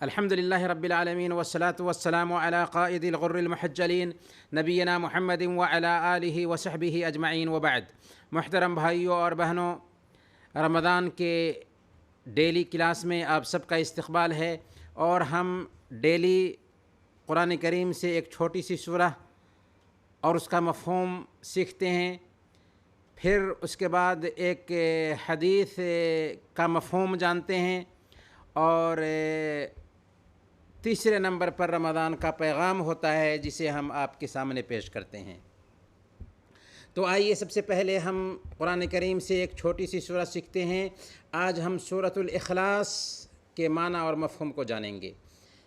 الحمد لله رب العالمين والصلاة والسلام على قائد الغر المحجلين نبینا محمد وعلى آلہ وصحبہ اجمعین وبعد۔ محترم بھائیوں اور بہنوں، رمضان کے ڈیلی کلاس میں آپ سب کا استقبال ہے، اور ہم ڈیلی قرآن کریم سے ایک چھوٹی سی سورہ اور اس کا مفہوم سیکھتے ہیں، پھر اس کے بعد ایک حدیث کا مفہوم جانتے ہیں، اور تیسرے نمبر پر رمضان کا پیغام ہوتا ہے جسے ہم آپ کے سامنے پیش کرتے ہیں۔ تو آئیے سب سے پہلے ہم قرآن کریم سے ایک چھوٹی سی سورہ سیکھتے ہیں۔ آج ہم سورۃ الاخلاص کے معنی اور مفہوم کو جانیں گے۔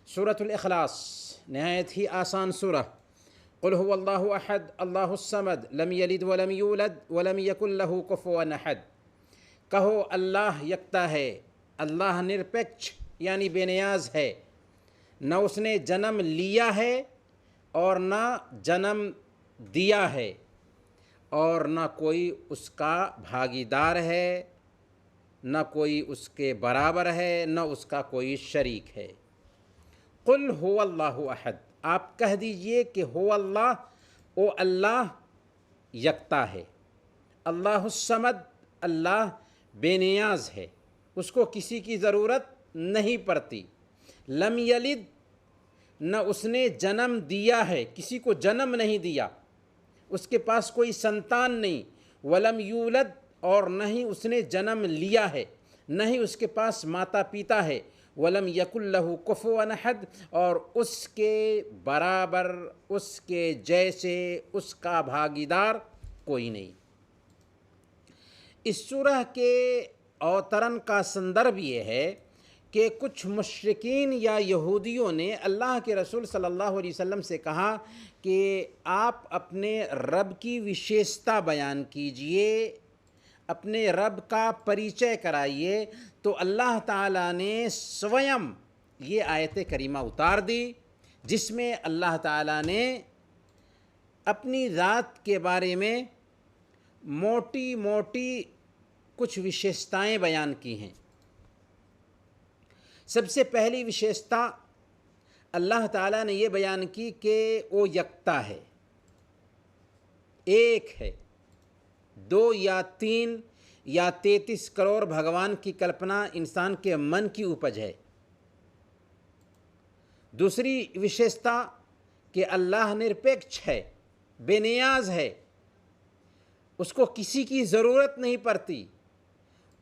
سورۃ الاخلاص نہایت ہی آسان سورہ۔ قل هو اللہ احد اللہ الصمد لم یلد ولم یولد ولم یکن لہ کفوا احد۔ کہو اللہ یکتا ہے، اللہ نرپیکش یعنی بے نیاز ہے، نہ اس نے جنم لیا ہے اور نہ جنم دیا ہے، اور نہ کوئی اس کا بھاگیدار ہے، نہ کوئی اس کے برابر ہے، نہ اس کا کوئی شریک ہے۔ قل هو اللہ احد، آپ کہہ دیجئے کہ ہو اللہ، او اللہ یکتا ہے۔ اللہ الصمد، اللہ بے نیاز ہے، اس کو کسی کی ضرورت نہیں پڑتی۔ لم یلد، نہ اس نے جنم دیا ہے، کسی کو جنم نہیں دیا، اس کے پاس کوئی سنتان نہیں۔ ولم یولد، اور نہ ہی اس نے جنم لیا ہے، نہ ہی اس کے پاس ماتا پیتا ہے۔ ولم یکن لہ کفوا احد، اور اس کے برابر، اس کے جیسے، اس کا بھاگیدار کوئی نہیں۔ اس سورہ کے اوترن کا سندرب یہ ہے کہ کچھ مشرکین یا یہودیوں نے اللہ کے رسول صلی اللہ علیہ وسلم سے کہا کہ آپ اپنے رب کی وشیشتا بیان کیجئے، اپنے رب کا پریچے کرائیے۔ تو اللہ تعالیٰ نے سویم یہ آیت کریمہ اتار دی، جس میں اللہ تعالیٰ نے اپنی ذات کے بارے میں موٹی موٹی کچھ وشیشتائیں بیان کی ہیں۔ سب سے پہلی وشیشتا اللہ تعالیٰ نے یہ بیان کی کہ وہ یکتا ہے، ایک ہے۔ 2 یا 3 یا 33 کروڑ بھگوان کی کلپنا انسان کے من کی اپج ہے۔ دوسری وشیشتا کہ اللہ نرپیکش ہے، بے نیاز ہے، اس کو کسی کی ضرورت نہیں پڑتی،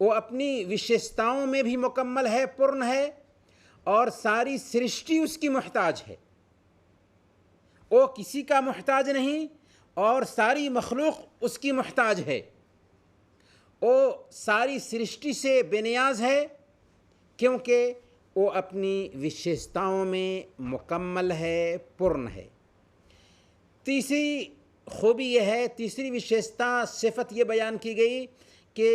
وہ اپنی وشیشتاؤں میں بھی مکمل ہے، پورن ہے، اور ساری سرشٹی اس کی محتاج ہے۔ وہ کسی کا محتاج نہیں، اور ساری مخلوق اس کی محتاج ہے۔ وہ ساری سرشٹی سے بے نیاز ہے، کیونکہ وہ اپنی وشیشتاؤں میں مکمل ہے، پورن ہے۔ تیسری خوبی یہ ہے، تیسری وشیشتا صفت یہ بیان کی گئی کہ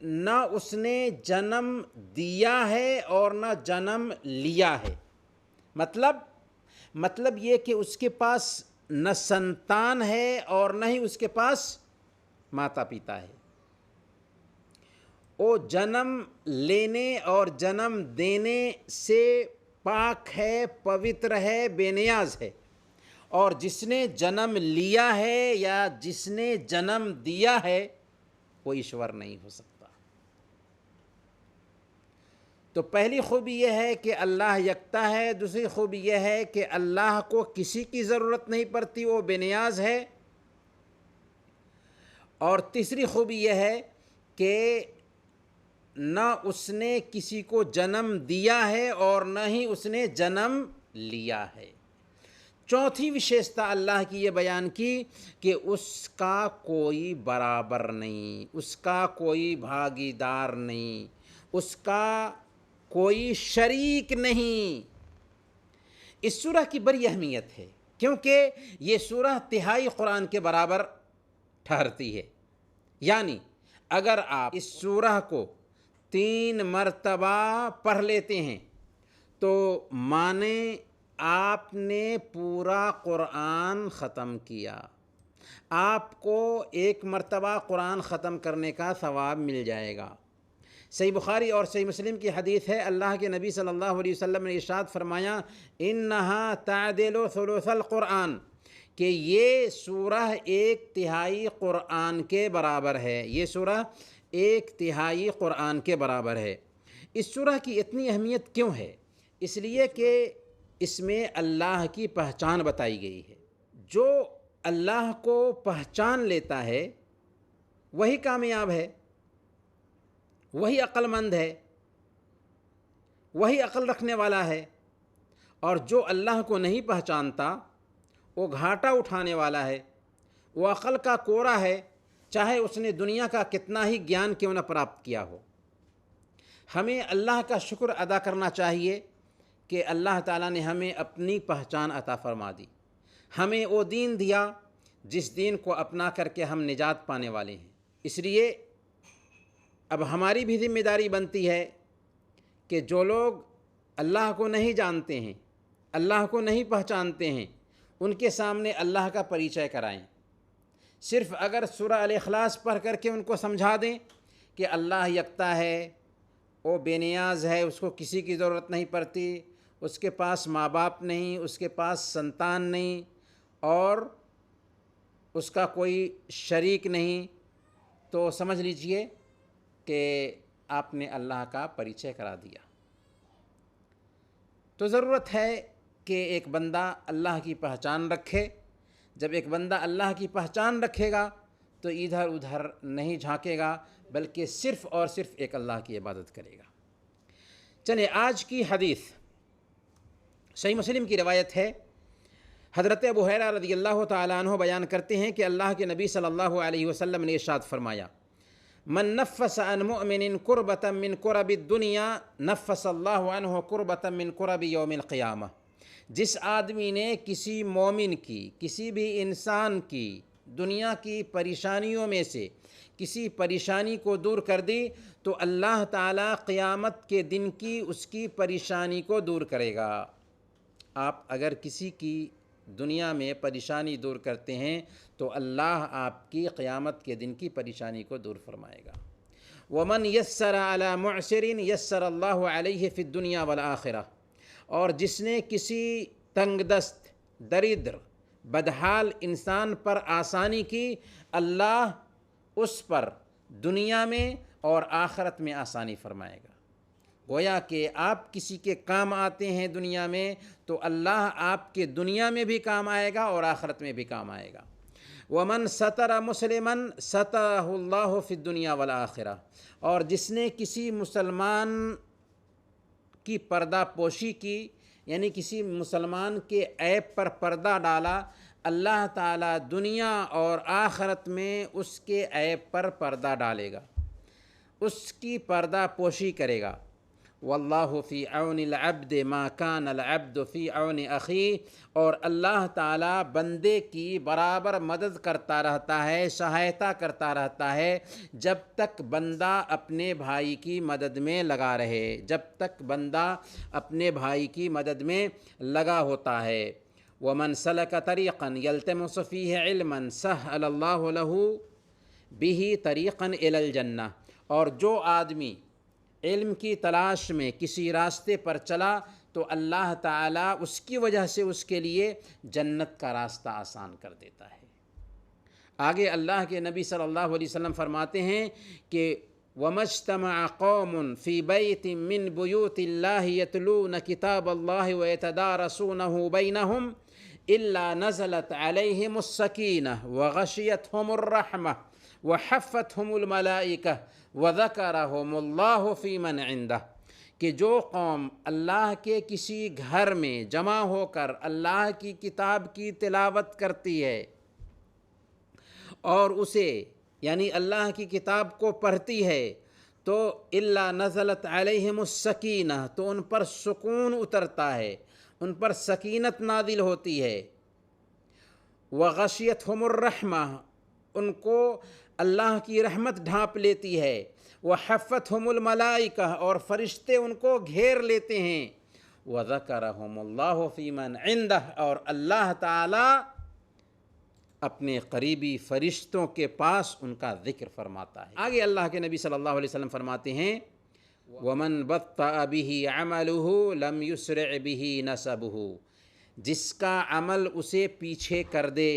نہ اس نے جنم دیا ہے اور نہ جنم لیا ہے۔ مطلب یہ کہ اس کے پاس نہ سنتان ہے اور نہ ہی اس کے پاس ماتا پیتا ہے۔ وہ جنم لینے اور جنم دینے سے پاک ہے، پوتر ہے، بے نیاز ہے، اور جس نے جنم لیا ہے یا جس نے جنم دیا ہے وہ ایشور نہیں ہو سکتا۔ تو پہلی خوبی یہ ہے کہ اللہ یکتا ہے، دوسری خوبی یہ ہے کہ اللہ کو کسی کی ضرورت نہیں پڑتی، وہ بے نیاز ہے، اور تیسری خوبی یہ ہے کہ نہ اس نے کسی کو جنم دیا ہے اور نہ ہی اس نے جنم لیا ہے۔ چوتھی وشیشتا اللہ کی یہ بیان کی کہ اس کا کوئی برابر نہیں، اس کا کوئی بھاگیدار نہیں، اس کا کوئی شریک نہیں۔ اس سورہ کی بڑی اہمیت ہے، کیونکہ یہ سورہ تہائی قرآن کے برابر ٹھہرتی ہے۔ یعنی اگر آپ اس سورہ کو 3 مرتبہ پڑھ لیتے ہیں تو مانے آپ نے پورا قرآن ختم کیا، آپ کو 1 مرتبہ قرآن ختم کرنے کا ثواب مل جائے گا۔ صحیح بخاری اور صحیح مسلم کی حدیث ہے، اللہ کے نبی صلی اللہ علیہ وسلم نے ارشاد فرمایا انہا تعدل ثلث القرآن، کہ یہ سورہ 1/3 قرآن کے برابر ہے، یہ سورہ 1/3 قرآن کے برابر ہے۔ اس سورہ کی اتنی اہمیت کیوں ہے؟ اس لیے کہ اس میں اللہ کی پہچان بتائی گئی ہے۔ جو اللہ کو پہچان لیتا ہے وہی کامیاب ہے، وہی عقل مند ہے، وہی عقل رکھنے والا ہے، اور جو اللہ کو نہیں پہچانتا وہ گھاٹا اٹھانے والا ہے، وہ عقل کا کوڑا ہے، چاہے اس نے دنیا کا کتنا ہی گیان کیوں نہ پراپت کیا ہو۔ ہمیں اللہ کا شکر ادا کرنا چاہیے کہ اللہ تعالیٰ نے ہمیں اپنی پہچان عطا فرما دی، ہمیں وہ دین دیا جس دین کو اپنا کر کے ہم نجات پانے والے ہیں۔ اس لیے اب ہماری بھی ذمہ داری بنتی ہے کہ جو لوگ اللہ کو نہیں جانتے ہیں، اللہ کو نہیں پہچانتے ہیں، ان کے سامنے اللہ کا پریچے کرائیں۔ صرف اگر سورہ الاخلاص پڑھ کر کے ان کو سمجھا دیں کہ اللہ یکتا ہے، وہ بے نیاز ہے، اس کو کسی کی ضرورت نہیں پڑتی، اس کے پاس ماں باپ نہیں، اس کے پاس سنتان نہیں، اور اس کا کوئی شریک نہیں، تو سمجھ لیجئے کہ آپ نے اللہ کا پریچے کرا دیا۔ تو ضرورت ہے کہ ایک بندہ اللہ کی پہچان رکھے۔ جب ایک بندہ اللہ کی پہچان رکھے گا تو ادھر ادھر نہیں جھانکے گا، بلکہ صرف اور صرف ایک اللہ کی عبادت کرے گا۔ چلیں آج کی حدیث صحیح مسلم کی روایت ہے، حضرت ابو ہریرہ رضی اللہ تعالیٰ عنہ بیان کرتے ہیں کہ اللہ کے نبی صلی اللہ علیہ وسلم نے ارشاد فرمایا من نفس عن مؤمن کربة من کرب الدنیا نفس اللہ عنہ کربة من کرب یوم القیامہ، جس آدمی نے کسی مومن کی، کسی بھی انسان کی دنیا کی پریشانیوں میں سے کسی پریشانی کو دور کر دی تو اللہ تعالیٰ قیامت کے دن کی اس کی پریشانی کو دور کرے گا۔ آپ اگر کسی کی دنیا میں پریشانی دور کرتے ہیں تو اللہ آپ کی قیامت کے دن کی پریشانی کو دور فرمائے گا۔ وَمَنْ يَسَّرَ عَلَى مُعْسِرٍ يَسَّرَ اللَّهُ عَلَيْهِ فِي الدُّنْيَا وَالْآخِرَةِ، اور جس نے کسی تنگ دست، دریدر، بدحال انسان پر آسانی کی، اللہ اس پر دنیا میں اور آخرت میں آسانی فرمائے گا۔ گویا کہ آپ کسی کے کام آتے ہیں دنیا میں تو اللہ آپ کے دنیا میں بھی کام آئے گا اور آخرت میں بھی کام آئے گا۔ وَمَنْ سَتَرَ مُسْلِمًا سَتَرَهُ اللَّهُ فِي الدُّنْيَا وَالْآخِرَةِ، اور جس نے کسی مسلمان کی پردہ پوشی کی، یعنی کسی مسلمان کے عیب پر پردہ ڈالا، اللہ تعالیٰ دنیا اور آخرت میں اس کے عیب پر پردہ ڈالے گا، اس کی پردہ پوشی کرے گا۔ واللہ فی عون العبد ما کان العبد فی عون اخیہ، اور اللہ تعالیٰ بندے کی برابر مدد کرتا رہتا ہے، سہایتا کرتا رہتا ہے، جب تک بندہ اپنے بھائی کی مدد میں لگا رہے، جب تک بندہ اپنے بھائی کی مدد میں لگا ہوتا ہے۔ وَمَنْ سَلَكَ طَرِيقًا يَلْتَمِسُ فِيهِ عِلْمًا سَهَّلَ اللَّهُ لَهُ بِهِ طَرِيقًا إِلَى الْجَنَّةِ، اور جو آدمی علم کی تلاش میں کسی راستے پر چلا تو اللہ تعالیٰ اس کی وجہ سے اس کے لیے جنت کا راستہ آسان کر دیتا ہے۔ آگے اللہ کے نبی صلی اللہ علیہ وسلم فرماتے ہیں کہ وَمَا اجْتَمَعَ قَوْمٌ فِي بَيْتٍ مِّن بُيُوتِ اللَّهِ يَتْلُونَ كِتَابَ اللَّهِ وَيَتَدَارَسُونَهُ بَيْنَهُمْ إِلَّا نَزَلَتْ عَلَيْهِمُ السَّكِينَةُ وَغَشِيَتْهُمُ الرَّحْمَةُ وَحَفَّتْهُمُ الْمَلَائِكَةُ وَذَكَرَهُمُ اللَّهُ فِي مَنْ عِنْدَهُ، کہ جو قوم اللہ کے کسی گھر میں جمع ہو کر اللہ کی کتاب کی تلاوت کرتی ہے اور اسے یعنی اللہ کی کتاب کو پڑھتی ہے تو الا نزلت علیہم السکینہ، تو ان پر سکون اترتا ہے، ان پر سکینت نازل ہوتی ہے۔ وغشیتہم الرحمہ، ان کو اللہ کی رحمت ڈھانپ لیتی ہے۔ وحفتہم الملائکہ، اور فرشتے ان کو گھیر لیتے ہیں۔ وذکرہم اللہ فی من عندہ، اور اللہ تعالیٰ اپنے قریبی فرشتوں کے پاس ان کا ذکر فرماتا ہے۔ آگے اللہ کے نبی صلی اللہ علیہ وسلم فرماتے ہیں ومن بطأ به عمله لم يسرع به نسبه، جس کا عمل اسے پیچھے کر دے،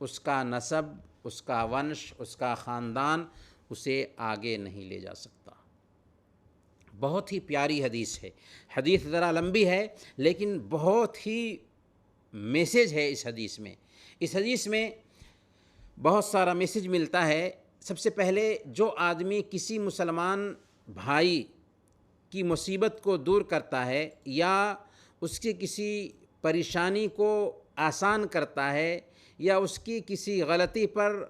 اس کا نسب، اس کا ونش، اس کا خاندان اسے آگے نہیں لے جا سکتا۔ بہت ہی پیاری حدیث ہے، حدیث ذرا لمبی ہے لیکن بہت ہی میسیج ہے اس حدیث میں۔ اس حدیث میں بہت سارا میسیج ملتا ہے۔ سب سے پہلے جو آدمی کسی مسلمان بھائی کی مصیبت کو دور کرتا ہے یا اس کی کسی پریشانی کو آسان کرتا ہے یا اس کی کسی غلطی پر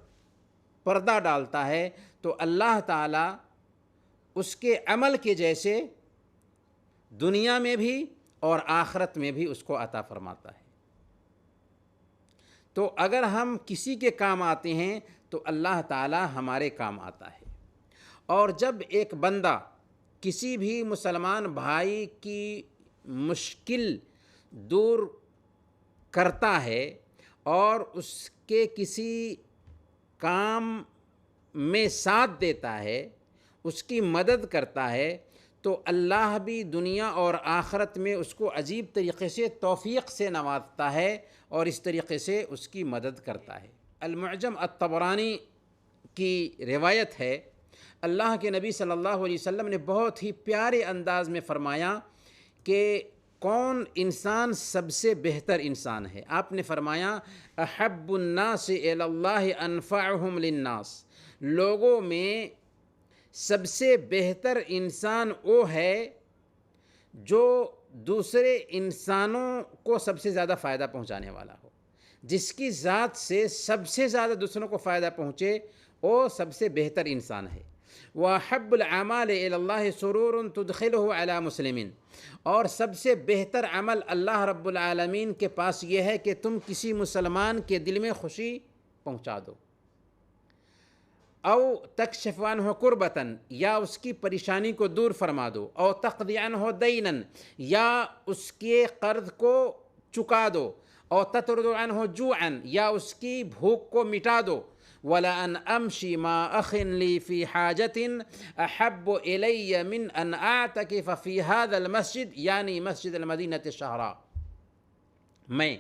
پردہ ڈالتا ہے تو اللہ تعالیٰ اس کے عمل کے جیسے دنیا میں بھی اور آخرت میں بھی اس کو عطا فرماتا ہے۔ تو اگر ہم کسی کے کام آتے ہیں تو اللہ تعالیٰ ہمارے کام آتا ہے۔ اور جب ایک بندہ کسی بھی مسلمان بھائی کی مشکل دور کرتا ہے اور اس کے کسی کام میں ساتھ دیتا ہے، اس کی مدد کرتا ہے، تو اللہ بھی دنیا اور آخرت میں اس کو عجیب طریقے سے توفیق سے نوازتا ہے اور اس طریقے سے اس کی مدد کرتا ہے۔ المعجم الطبرانی کی روایت ہے، اللہ کے نبی صلی اللہ علیہ وسلم نے بہت ہی پیارے انداز میں فرمایا کہ کون انسان سب سے بہتر انسان ہے۔ آپ نے فرمایا احب الناس الی اللہ انفعہم للناس، لوگوں میں سب سے بہتر انسان وہ ہے جو دوسرے انسانوں کو سب سے زیادہ فائدہ پہنچانے والا ہو، جس کی ذات سے سب سے زیادہ دوسروں کو فائدہ پہنچے، وہ سب سے بہتر انسان ہے۔ وَأَحَبُّ الْأَعْمَالِ إِلَى اللَّهِ سُرُورٌ تُدْخِلُهُ عَلَى مُسْلِمٍ، اور سب سے بہتر عمل اللہ رب العالمین کے پاس یہ ہے کہ تم کسی مسلمان کے دل میں خوشی پہنچا دو، او تکشف عنہ کربتاً، یا اس کی پریشانی کو دور فرما دو، او تقضی عنہ دینا، یا اس کے قرض کو چکا دو، او تطرد عنہ جوعا، یا اس کی بھوک کو مٹا دو۔ وَلَأَنْ أَمْشِي مَا أَخٍ لِي فِي حَاجَةٍ أَحَبُّ إِلَيَّ مِنْ أَنْ أَعْتَكِفَ فِي هَذَا الْمَسْجِدِ، یعنی مسجد المدینۃ الشہراء، میں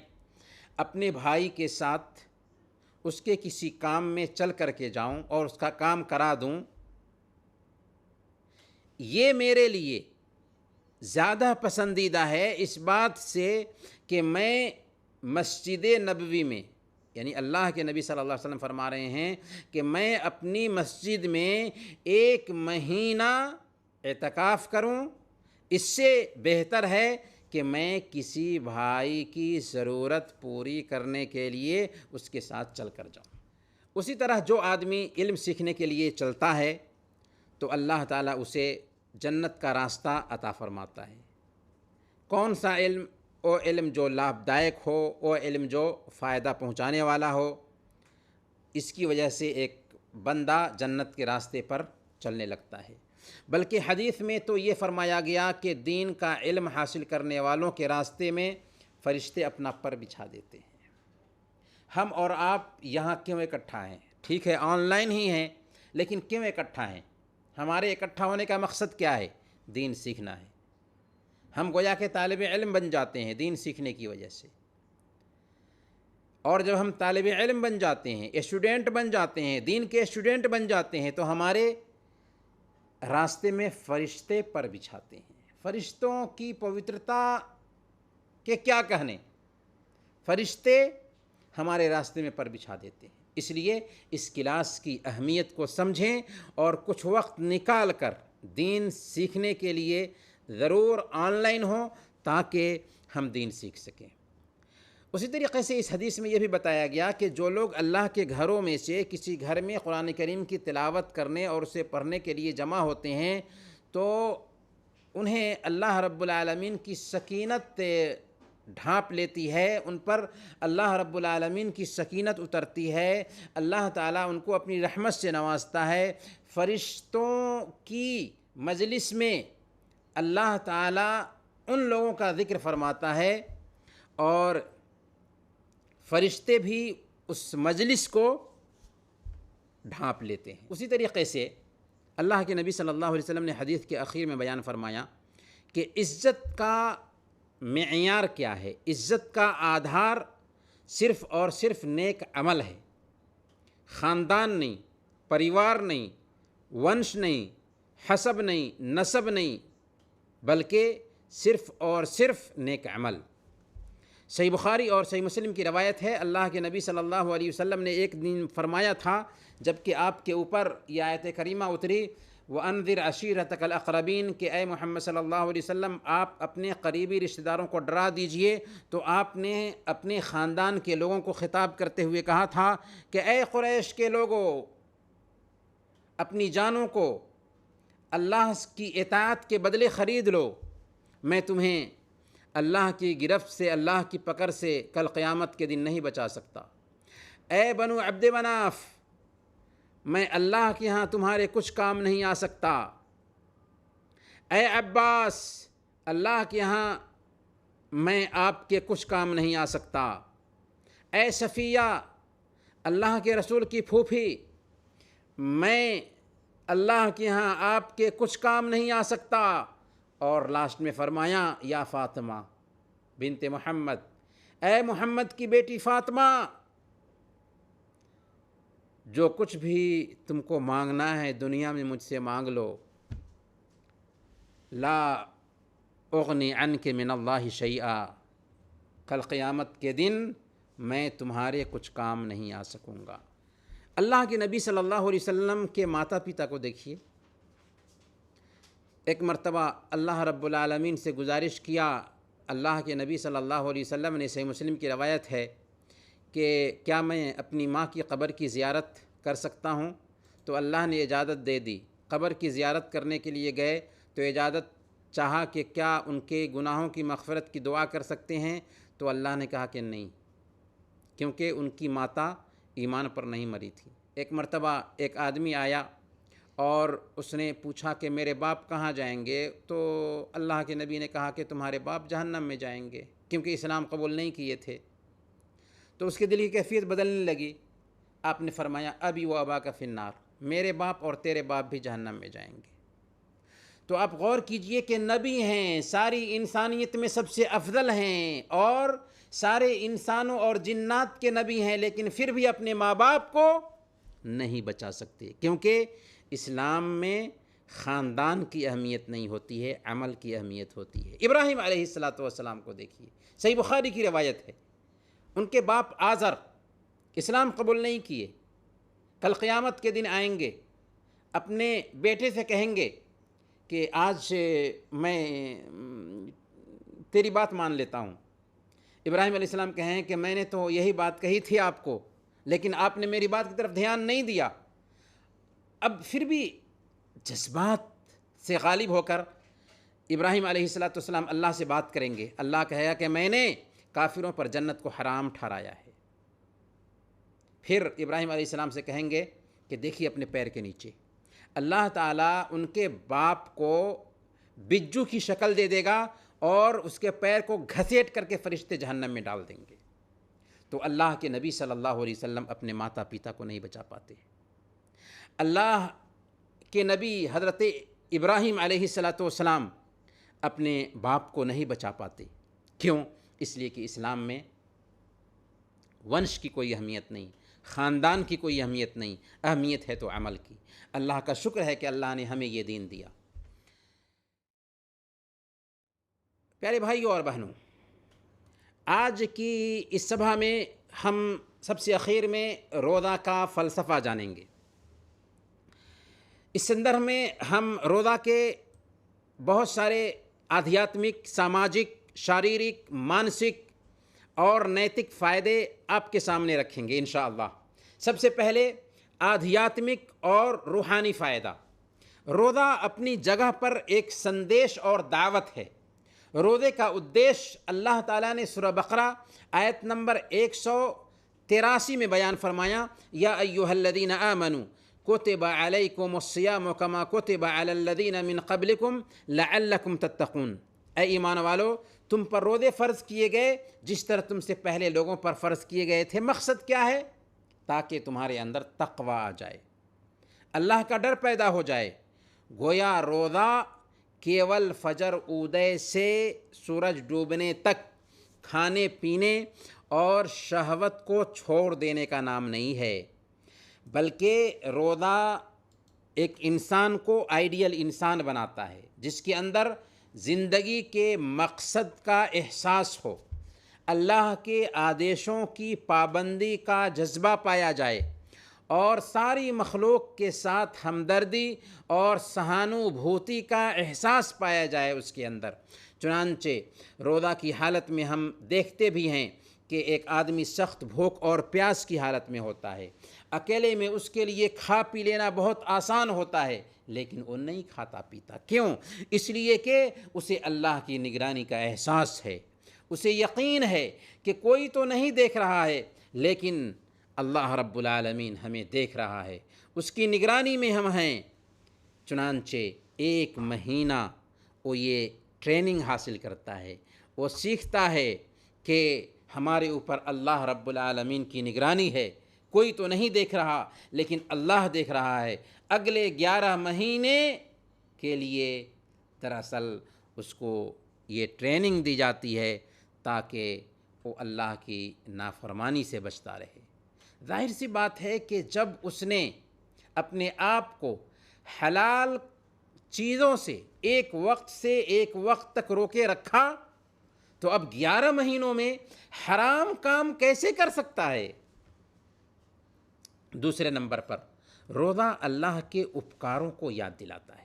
اپنے بھائی کے ساتھ اس کے کسی کام میں چل کر کے جاؤں اور اس کا کام کرا دوں، یہ میرے لیے زیادہ پسندیدہ ہے اس بات سے کہ میں مسجد نبوی میں، یعنی اللہ کے نبی صلی اللہ علیہ وسلم فرما رہے ہیں کہ میں اپنی مسجد میں 1 مہینہ اعتکاف کروں، اس سے بہتر ہے کہ میں کسی بھائی کی ضرورت پوری کرنے کے لیے اس کے ساتھ چل کر جاؤں۔ اسی طرح جو آدمی علم سیکھنے کے لیے چلتا ہے تو اللہ تعالیٰ اسے جنت کا راستہ عطا فرماتا ہے۔ کون سا علم؟ وہ علم جو لابھدائک ہو، وہ علم جو فائدہ پہنچانے والا ہو، اس کی وجہ سے ایک بندہ جنت کے راستے پر چلنے لگتا ہے۔ بلکہ حدیث میں تو یہ فرمایا گیا کہ دین کا علم حاصل کرنے والوں کے راستے میں فرشتے اپنا پر بچھا دیتے ہیں۔ ہم اور آپ یہاں کیوں اکٹھا ہیں؟ ٹھیک ہے آن لائن ہی ہیں، لیکن کیوں اکٹھا ہیں؟ ہمارے اکٹھا ہونے کا مقصد کیا ہے؟ دین سیکھنا ہے۔ ہم گویا کہ طالب علم بن جاتے ہیں دین سیکھنے کی وجہ سے، اور جب ہم طالب علم بن جاتے ہیں، اسٹوڈنٹ بن جاتے ہیں، دین کے اسٹوڈنٹ بن جاتے ہیں، تو ہمارے راستے میں فرشتے پر بچھاتے ہیں۔ فرشتوں کی پوترتا کے کیا کہنے، فرشتے ہمارے راستے میں پر بچھا دیتے ہیں۔ اس لیے اس کلاس کی اہمیت کو سمجھیں اور کچھ وقت نکال کر دین سیکھنے کے لیے ضرور آن لائن ہو تاکہ ہم دین سیکھ سکیں۔ اسی طریقے سے اس حدیث میں یہ بھی بتایا گیا کہ جو لوگ اللہ کے گھروں میں سے کسی گھر میں قرآن کریم کی تلاوت کرنے اور اسے پڑھنے کے لیے جمع ہوتے ہیں تو انہیں اللہ رب العالمین کی سکینت ڈھانپ لیتی ہے، ان پر اللہ رب العالمین کی سکینت اترتی ہے، اللہ تعالیٰ ان کو اپنی رحمت سے نوازتا ہے۔ فرشتوں کی مجلس میں اللہ تعالیٰ ان لوگوں کا ذکر فرماتا ہے اور فرشتے بھی اس مجلس کو ڈھانپ لیتے ہیں۔ اسی طریقے سے اللہ کے نبی صلی اللہ علیہ وسلم نے حدیث کے اخیر میں بیان فرمایا کہ عزت کا معیار کیا ہے، عزت کا آدھار صرف اور صرف نیک عمل ہے، خاندان نہیں، پریوار نہیں، ونش نہیں، حسب نہیں، نسب نہیں، بلکہ صرف اور صرف نیک عمل۔ صحیح بخاری اور صحیح مسلم کی روایت ہے، اللہ کے نبی صلی اللہ علیہ وسلم نے ایک دن فرمایا تھا جب کہ آپ کے اوپر یہ آیت کریمہ اتری، وَأَنذِرْ عَشِيرَتَكَ الْأَقْرَبِينَ، کہ اے محمد صلی اللہ علیہ وسلم آپ اپنے قریبی رشتہ داروں کو ڈرا دیجئے، تو آپ نے اپنے خاندان کے لوگوں کو خطاب کرتے ہوئے کہا تھا کہ اے قریش کے لوگوں، اپنی جانوں کو اللہ کی اطاعت کے بدلے خرید لو، میں تمہیں اللہ کی گرفت سے، اللہ کی پکڑ سے کل قیامت کے دن نہیں بچا سکتا۔ اے بنو عبد مناف، میں اللہ کے ہاں تمہارے کچھ کام نہیں آ سکتا۔ اے عباس، اللہ کے ہاں میں آپ کے کچھ کام نہیں آ سکتا۔ اے صفیہ، اللہ کے رسول کی پھوپھی، میں اللہ کے ہاں آپ کے کچھ کام نہیں آ سکتا۔ اور لاسٹ میں فرمایا یا فاطمہ بنت محمد، اے محمد کی بیٹی فاطمہ، جو کچھ بھی تم کو مانگنا ہے دنیا میں مجھ سے مانگ لو، لا اغنی عنک من اللہ شیئا، کل قیامت کے دن میں تمہارے کچھ کام نہیں آ سکوں گا۔ اللہ کے نبی صلی اللہ علیہ وسلم کے ماتا پتا کو دیکھیے، ایک مرتبہ اللہ رب العالمین سے گزارش کیا، اللہ کے نبی صلی اللہ علیہ وسلم نے، صحیح مسلم کی روایت ہے کہ کیا میں اپنی ماں کی قبر کی زیارت کر سکتا ہوں؟ تو اللہ نے اجازت دے دی۔ قبر کی زیارت کرنے کے لیے گئے تو اجازت چاہا کہ کیا ان کے گناہوں کی مغفرت کی دعا کر سکتے ہیں؟ تو اللہ نے کہا کہ نہیں، کیونکہ ان کی ماتا ایمان پر نہیں مری تھی۔ ایک مرتبہ ایک آدمی آیا اور اس نے پوچھا کہ میرے باپ کہاں جائیں گے؟ تو اللہ کے نبی نے کہا کہ تمہارے باپ جہنم میں جائیں گے، کیونکہ اسلام قبول نہیں کیے تھے۔ تو اس کے دل کی کیفیت بدلنے لگی۔ آپ نے فرمایا ابی و اباک فی النار، میرے باپ اور تیرے باپ بھی جہنم میں جائیں گے۔ تو آپ غور کیجئے کہ نبی ہیں، ساری انسانیت میں سب سے افضل ہیں، اور سارے انسانوں اور جنات کے نبی ہیں، لیکن پھر بھی اپنے ماں باپ کو نہیں بچا سکتے، کیونکہ اسلام میں خاندان کی اہمیت نہیں ہوتی ہے، عمل کی اہمیت ہوتی ہے۔ ابراہیم علیہ السلام کو دیکھیے، صحیح بخاری کی روایت ہے، ان کے باپ آزر اسلام قبول نہیں کیے، کل قیامت کے دن آئیں گے، اپنے بیٹے سے کہیں گے کہ آج میں تیری بات مان لیتا ہوں۔ ابراہیم علیہ السلام کہیں کہ میں نے تو یہی بات کہی تھی آپ کو، لیکن آپ نے میری بات کی طرف دھیان نہیں دیا۔ اب پھر بھی جذبات سے غالب ہو کر ابراہیم علیہ السلام اللہ سے بات کریں گے۔ اللہ کہے گا کہ میں نے کافروں پر جنت کو حرام ٹھہرایا ہے۔ پھر ابراہیم علیہ السلام سے کہیں گے کہ دیکھیے اپنے پیر کے نیچے، اللہ تعالیٰ ان کے باپ کو بجو کی شکل دے دے گا اور اس کے پیر کو گھسیٹ کر کے فرشتے جہنم میں ڈال دیں گے۔ تو اللہ کے نبی صلی اللہ علیہ وسلم اپنے ماتا پتا کو نہیں بچا پاتے۔ اللہ کے نبی حضرت ابراہیم علیہ السلام اپنے باپ کو نہیں بچا پاتے۔ کیوں؟ اس لیے کہ اسلام میں ونش کی کوئی اہمیت نہیں، خاندان کی کوئی اہمیت نہیں، اہمیت ہے تو عمل کی۔ اللہ کا شکر ہے کہ اللہ نے ہمیں یہ دین دیا۔ پیارے بھائیوں اور بہنوں، آج کی اس سبھا میں ہم سب سے اخیر میں روزہ کا فلسفہ جانیں گے۔ اس سندربھ میں ہم روزہ کے بہت سارے آدھیاتمک، ساماجک، شاریرک، مانسک اور نیتک فائدے آپ کے سامنے رکھیں گے انشاءاللہ۔ سب سے پہلے آدھیاتمک اور روحانی فائدہ۔ روزہ اپنی جگہ پر ایک سندیش اور دعوت ہے۔ روزے کا ادیش اللہ تعالیٰ نے سورہ بقرہ آیت نمبر 183 میں بیان فرمایا، یا ایھا الذین آمنوا کتب علیکم الصیام کما کتب علی الذین من قبلکم لعلکم تتقون۔ اے ایمان والو، تم پر روزے فرض کیے گئے جس طرح تم سے پہلے لوگوں پر فرض کیے گئے تھے۔ مقصد کیا ہے؟ تاکہ تمہارے اندر تقوی آ جائے، اللہ کا ڈر پیدا ہو جائے، گویا روزہ کیول فجر اودے سے سورج ڈوبنے تک کھانے پینے اور شہوت کو چھوڑ دینے کا نام نہیں ہے، بلکہ روزہ ایک انسان کو آئیڈیل انسان بناتا ہے، جس کے اندر زندگی کے مقصد کا احساس ہو، اللہ کے آدیشوں کی پابندی کا جذبہ پایا جائے اور ساری مخلوق کے ساتھ ہمدردی اور سہانوبھوتی کا احساس پایا جائے اس کے اندر۔ چنانچہ روزہ کی حالت میں ہم دیکھتے بھی ہیں کہ ایک آدمی سخت بھوک اور پیاس کی حالت میں ہوتا ہے، اکیلے میں اس کے لیے کھا پی لینا بہت آسان ہوتا ہے، لیکن وہ نہیں کھاتا پیتا۔ کیوں؟ اس لیے کہ اسے اللہ کی نگرانی کا احساس ہے، اسے یقین ہے کہ کوئی تو نہیں دیکھ رہا ہے لیکن اللہ رب العالمین ہمیں دیکھ رہا ہے، اس کی نگرانی میں ہم ہیں۔ چنانچہ 1 مہینہ وہ یہ ٹریننگ حاصل کرتا ہے، وہ سیکھتا ہے کہ ہمارے اوپر اللہ رب العالمین کی نگرانی ہے، کوئی تو نہیں دیکھ رہا لیکن اللہ دیکھ رہا ہے۔ اگلے 11 مہینے کے لیے دراصل اس کو یہ ٹریننگ دی جاتی ہے تاکہ وہ اللہ کی نافرمانی سے بچتا رہے۔ ظاہر سی بات ہے کہ جب اس نے اپنے آپ کو حلال چیزوں سے ایک وقت تک روکے رکھا تو اب 11 مہینوں میں حرام کام کیسے کر سکتا ہے؟ دوسرے نمبر پر روزہ اللہ کے اپکاروں کو یاد دلاتا ہے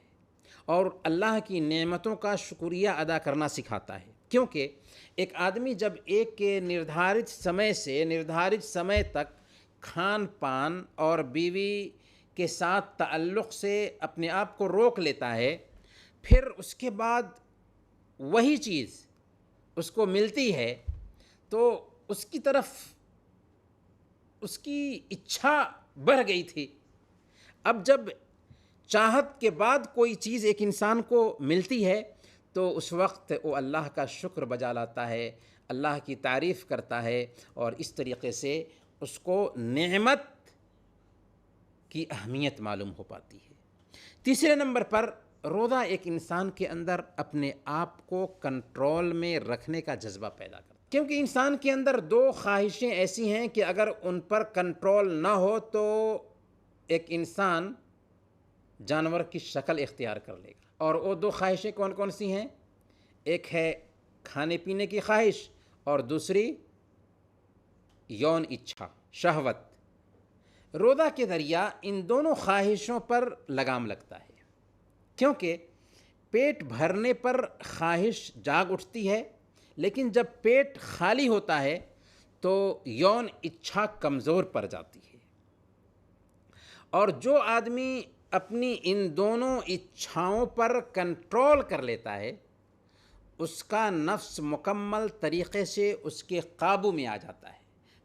اور اللہ کی نعمتوں کا شکریہ ادا کرنا سکھاتا ہے، کیونکہ ایک آدمی جب ایک نردھارت سمے سے نردھارت سمے تک کھان پان اور بیوی کے ساتھ تعلق سے اپنے آپ کو روک لیتا ہے، پھر اس کے بعد وہی چیز اس کو ملتی ہے تو اس کی طرف اس کی اچھا بڑھ گئی تھی۔ اب جب چاہت کے بعد کوئی چیز ایک انسان کو ملتی ہے تو اس وقت وہ اللہ کا شکر بجا لاتا ہے، اللہ کی تعریف کرتا ہے اور اس طریقے سے اس کو نعمت کی اہمیت معلوم ہو پاتی ہے۔ تیسرے نمبر پر روزہ ایک انسان کے اندر اپنے آپ کو کنٹرول میں رکھنے کا جذبہ پیدا کرتا ہے، کیونکہ انسان کے اندر 2 خواہشیں ایسی ہیں کہ اگر ان پر کنٹرول نہ ہو تو ایک انسان جانور کی شکل اختیار کر لے گا۔ اور وہ 2 خواہشیں کون کون سی ہیں؟ ایک ہے کھانے پینے کی خواہش اور دوسری یون اچھا، شہوت۔ روزہ کے ذریعہ ان دونوں خواہشوں پر لگام لگتا ہے، کیونکہ پیٹ بھرنے پر خواہش جاگ اٹھتی ہے، لیکن جب پیٹ خالی ہوتا ہے تو یون اچھا کمزور پڑ جاتی ہے۔ اور جو آدمی اپنی ان دونوں اچھاؤں پر کنٹرول کر لیتا ہے اس کا نفس مکمل طریقے سے اس کے قابو میں آ جاتا ہے،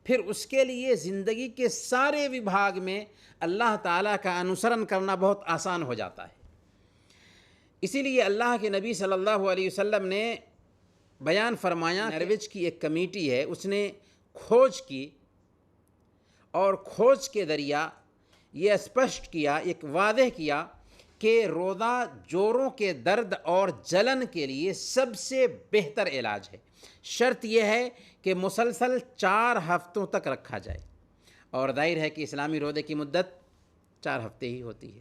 پھر اس کے لیے زندگی کے سارے وبھاگ میں اللہ تعالیٰ کا انوسرن کرنا بہت آسان ہو جاتا ہے۔ اسی لیے اللہ کے نبی صلی اللہ علیہ وسلم نے بیان فرمایا، نرویج کی ایک کمیٹی ہے، اس نے کھوج کی اور کھوج کے ذریعہ یہ اسپشٹ کیا، ایک واضح کیا کہ روزہ جوڑوں کے درد اور جلن کے لیے سب سے بہتر علاج ہے۔ شرط یہ ہے کہ مسلسل 4 ہفتوں تک رکھا جائے، اور ظاہر ہے کہ اسلامی روزے کی مدت 4 ہفتے ہی ہوتی ہے۔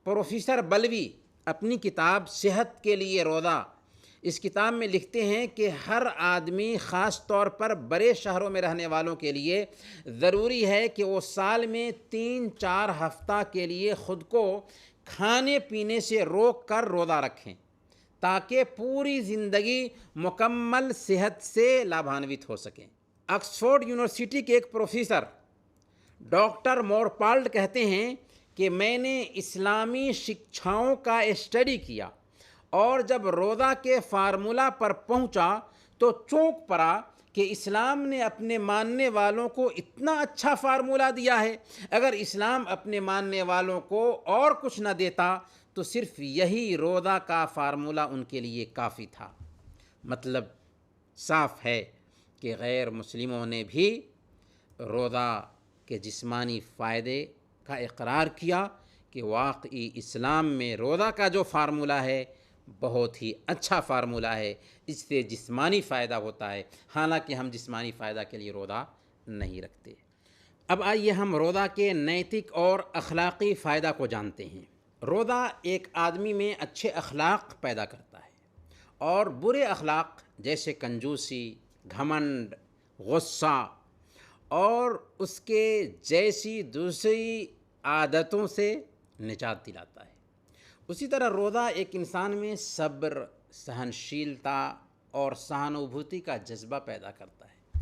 پروفیسر بلوی اپنی کتاب صحت کے لیے روزہ، اس کتاب میں لکھتے ہیں کہ ہر آدمی خاص طور پر بڑے شہروں میں رہنے والوں کے لیے ضروری ہے کہ وہ سال میں 3-4 ہفتہ کے لیے خود کو کھانے پینے سے روک کر روزہ رکھیں تاکہ پوری زندگی مکمل صحت سے لابھانوت ہو سکیں۔ آکسفورڈ یونیورسٹی کے ایک پروفیسر ڈاکٹر مورپالڈ کہتے ہیں کہ میں نے اسلامی شکچھاؤں کا اسٹڈی کیا اور جب روزہ کے فارمولہ پر پہنچا تو چونک پڑا کہ اسلام نے اپنے ماننے والوں کو اتنا اچھا فارمولہ دیا ہے، اگر اسلام اپنے ماننے والوں کو اور کچھ نہ دیتا تو صرف یہی روزہ کا فارمولہ ان کے لیے کافی تھا۔ مطلب صاف ہے کہ غیر مسلموں نے بھی روزہ کے جسمانی فائدے کا اقرار کیا کہ واقعی اسلام میں روزہ کا جو فارمولہ ہے بہت ہی اچھا فارمولہ ہے، اس سے جسمانی فائدہ ہوتا ہے، حالانکہ ہم جسمانی فائدہ کے لیے روزہ نہیں رکھتے۔ اب آئیے ہم روزہ کے نیتک اور اخلاقی فائدہ کو جانتے ہیں۔ روزہ ایک آدمی میں اچھے اخلاق پیدا کرتا ہے اور برے اخلاق جیسے کنجوسی، گھمنڈ، غصہ اور اس کے جیسی دوسری عادتوں سے نجات دلاتا ہے۔ اسی طرح روزہ ایک انسان میں صبر، سہنشیلتا اور سہانوبھوتی کا جذبہ پیدا کرتا ہے،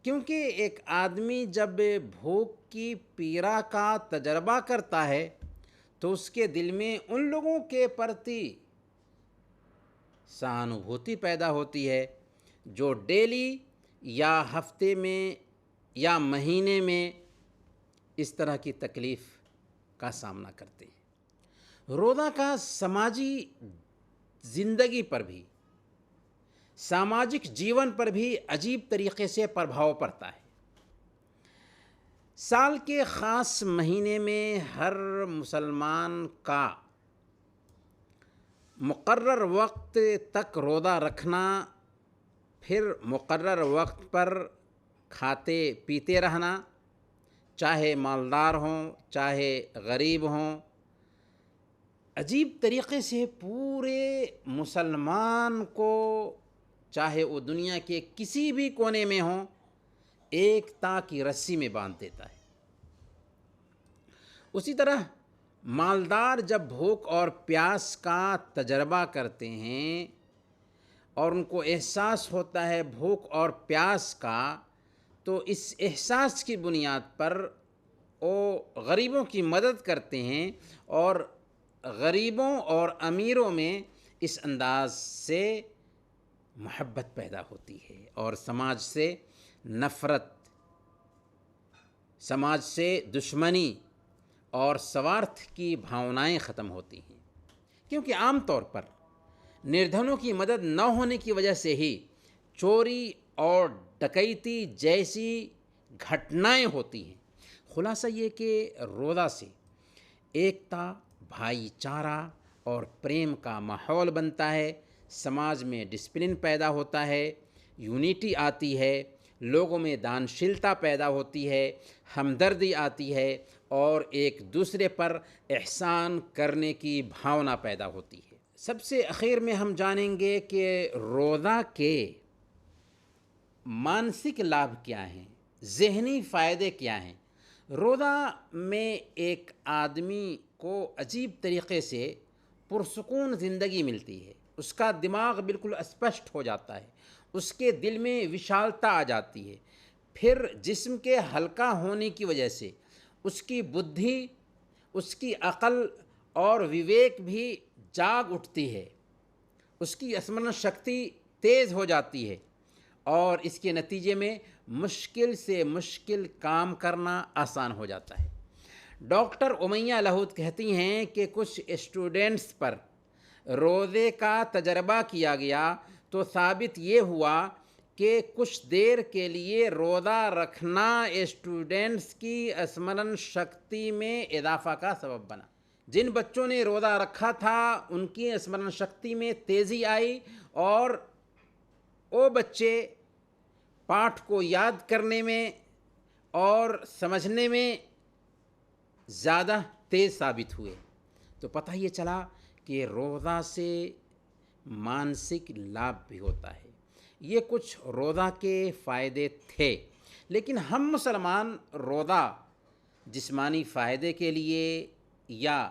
کیونکہ ایک آدمی جب بھوک کی پیڑا کا تجربہ کرتا ہے تو اس کے دل میں ان لوگوں کے پرتی سہانوبھوتی پیدا ہوتی ہے جو ڈیلی یا ہفتے میں یا مہینے میں اس طرح کی تکلیف کا سامنا کرتے ہیں۔ روزہ کا سماجی زندگی پر بھی، سماجک جیون پر بھی عجیب طریقے سے پربھاؤ پڑتا ہے۔ سال کے خاص مہینے میں ہر مسلمان کا مقرر وقت تک روزہ رکھنا، پھر مقرر وقت پر کھاتے پیتے رہنا، چاہے مالدار ہوں چاہے غریب ہوں، عجیب طریقے سے پورے مسلمان کو، چاہے وہ دنیا کے کسی بھی کونے میں ہوں، ایکتا کی رسی میں باندھ دیتا ہے۔ اسی طرح مالدار جب بھوک اور پیاس کا تجربہ کرتے ہیں اور ان کو احساس ہوتا ہے بھوک اور پیاس کا، تو اس احساس کی بنیاد پر وہ غریبوں کی مدد کرتے ہیں، اور غریبوں اور امیروں میں اس انداز سے محبت پیدا ہوتی ہے اور سماج سے نفرت، سماج سے دشمنی اور سوارتھ کی بھاونائیں ختم ہوتی ہیں، کیونکہ عام طور پر نردھنوں کی مدد نہ ہونے کی وجہ سے ہی چوری اور ڈکیتی جیسی گھٹنائیں ہوتی ہیں۔ خلاصہ یہ کہ روزہ سے ایکتا، بھائی چارہ اور پریم کا ماحول بنتا ہے، سماج میں ڈسپلن پیدا ہوتا ہے، یونیٹی آتی ہے، لوگوں میں دانشیلتا پیدا ہوتی ہے، ہمدردی آتی ہے اور ایک دوسرے پر احسان کرنے کی بھاونا پیدا ہوتی ہے۔ سب سے اخیر میں ہم جانیں گے کہ روزہ کے مانسک لابھ کیا ہیں، ذہنی فائدے کیا ہیں۔ روزہ میں ایک آدمی کو عجیب طریقے سے پرسکون زندگی ملتی ہے، اس کا دماغ بالکل اسپشٹ ہو جاتا ہے، اس کے دل میں وشالتا آ جاتی ہے، پھر جسم کے ہلکا ہونے کی وجہ سے اس کی بدھی، اس کی عقل اور وویک بھی جاگ اٹھتی ہے، اس کی اسمرن شکتی تیز ہو جاتی ہے اور اس کے نتیجے میں مشکل سے مشکل کام کرنا آسان ہو جاتا ہے۔ ڈاکٹر امیہ لاہوت کہتی ہیں کہ کچھ اسٹوڈنٹس پر روزے کا تجربہ کیا گیا تو ثابت یہ ہوا کہ کچھ دیر کے لیے روزہ رکھنا اسٹوڈنٹس کی اسمرن شکتی میں اضافہ کا سبب بنا۔ جن بچوں نے روزہ رکھا تھا ان کی اسمرن شکتی میں تیزی آئی اور وہ بچے پاٹھ کو یاد کرنے میں اور سمجھنے میں زیادہ تیز ثابت ہوئے۔ تو پتہ یہ چلا کہ روزہ سے مانسک لابھ بھی ہوتا ہے۔ یہ کچھ روزہ کے فائدے تھے، لیکن ہم مسلمان روزہ جسمانی فائدے کے لیے یا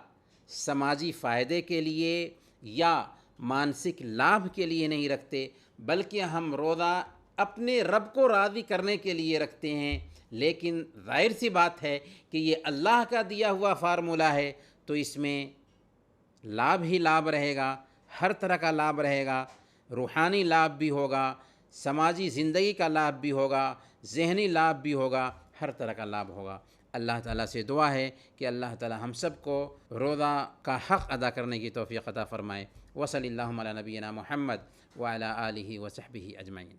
سماجی فائدے کے لیے یا مانسک لابھ کے لیے نہیں رکھتے، بلکہ ہم روزہ اپنے رب کو راضی کرنے کے لیے رکھتے ہیں۔ لیکن ظاہر سی بات ہے کہ یہ اللہ کا دیا ہوا فارمولہ ہے، تو اس میں لابھ ہی لابھ رہے گا، ہر طرح کا لابھ رہے گا، روحانی لابھ بھی ہوگا، سماجی زندگی کا لابھ بھی ہوگا، ذہنی لابھ بھی ہوگا، ہر طرح کا لابھ ہوگا۔ اللہ تعالیٰ سے دعا ہے کہ اللہ تعالیٰ ہم سب کو روزہ کا حق ادا کرنے کی توفیق عطا فرمائے۔ وصلی اللہ علی نبینا محمد وعلی آلہ وصحبہ اجمعین۔